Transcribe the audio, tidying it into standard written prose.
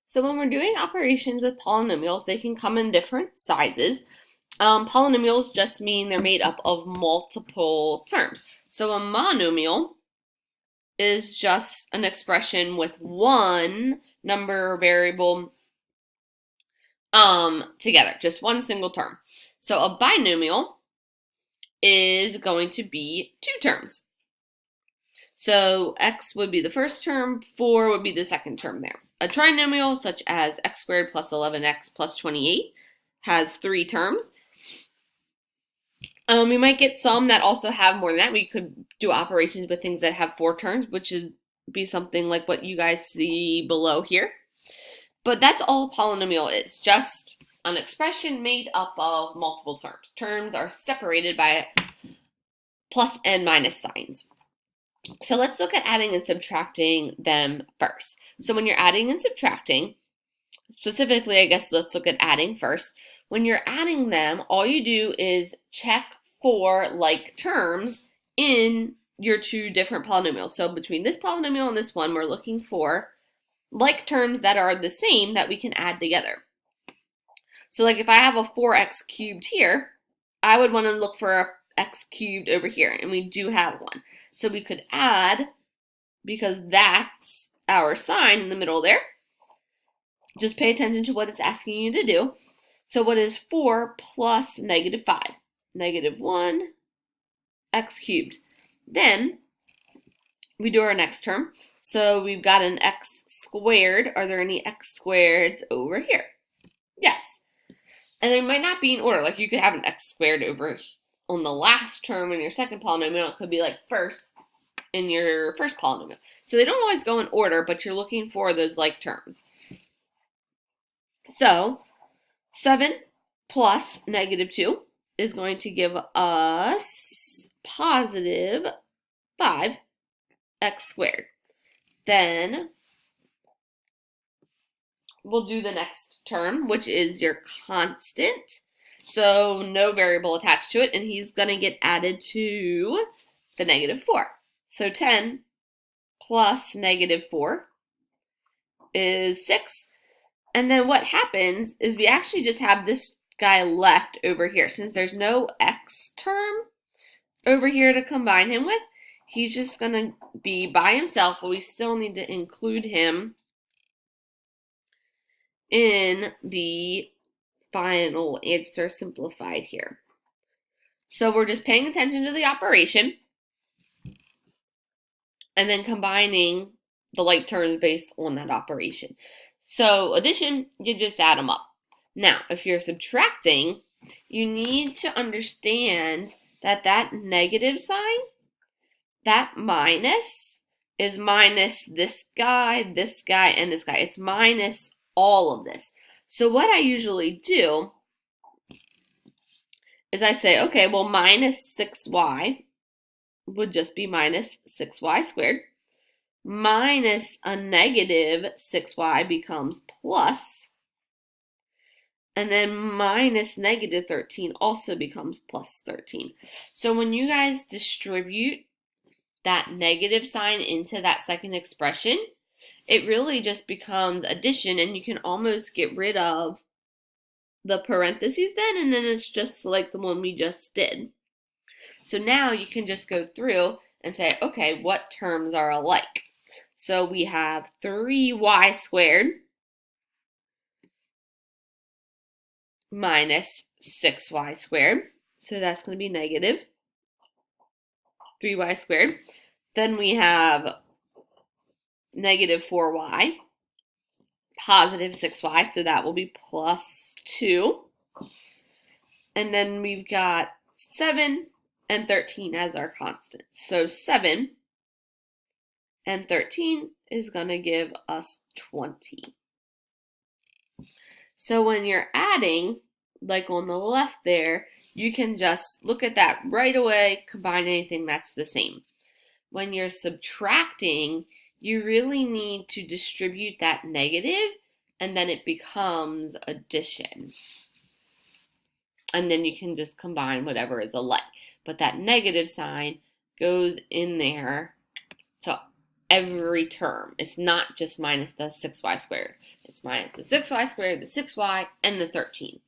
So when we're doing operations with polynomials, they can come in different sizes. Polynomials just mean they're made up of multiple terms. So a monomial is just an expression with one number or variable together, just one single term. So a binomial is going to be two terms. So x would be the first term, 4 would be the second term there. A trinomial, such as x squared plus 11x plus 28, has three terms. We might get some that also have more than that. We could do operations with things that have four terms, which is be something like what you guys see below here. But that's all a polynomial is, just an expression made up of multiple terms. Terms are separated by plus and minus signs. So let's look at adding and subtracting them first. So when you're adding and subtracting, specifically, I guess let's look at adding first. When you're adding them, all you do is check for like terms in your two different polynomials. So between this polynomial and this one, we're looking for like terms that are the same that we can add together. So like if I have a 4x cubed here, I would want to look for a x cubed over here, and we do have one. So we could add, because that's our sign in the middle there. Just pay attention to what it's asking you to do. So what is 4 plus negative 5? Negative 1 x cubed. Then we do our next term. So we've got an x squared. Are there any x squareds over here? Yes. And they might not be in order. Like you could have an x squared over on the last term in your second polynomial. It could be like first in your first polynomial. So they don't always go in order, but you're looking for those like terms. So 7 plus negative 2 is going to give us positive 5x squared. Then we'll do the next term, which is your constant. So no variable attached to it, and he's going to get added to the negative 4. So 10 plus negative 4 is 6. And then what happens is we actually just have this guy left over here. Since there's no x term over here to combine him with, he's just going to be by himself, but we still need to include him in the final answer simplified here. So we're just paying attention to the operation and then combining the like terms based on that operation. So addition, you just add them up. Now, if you're subtracting, you need to understand that that negative sign, that minus, is minus this guy, and this guy. It's minus all of this. So what I usually do is I say, okay, well, minus 6y would just be minus 6y squared. Minus a negative 6y becomes plus. And then minus negative 13 also becomes plus 13. So when you guys distribute that negative sign into that second expression, it really just becomes addition, and you can almost get rid of the parentheses then, and then it's just like the one we just did. So now you can just go through and say, okay, what terms are alike? So we have 3y squared minus 6y squared. So that's going to be negative 3y squared. Then we have negative 4y, positive 6y, so that will be plus 2. And then we've got 7 and 13 as our constant. So 7 and 13 is going to give us 20. So when you're adding, like on the left there, you can just look at that right away, combine anything that's the same. When you're subtracting, you really need to distribute that negative, and then it becomes addition. And then you can just combine whatever is alike. But that negative sign goes in there to every term. It's not just minus the 6y squared. It's minus the 6y squared, the 6y, and the 13.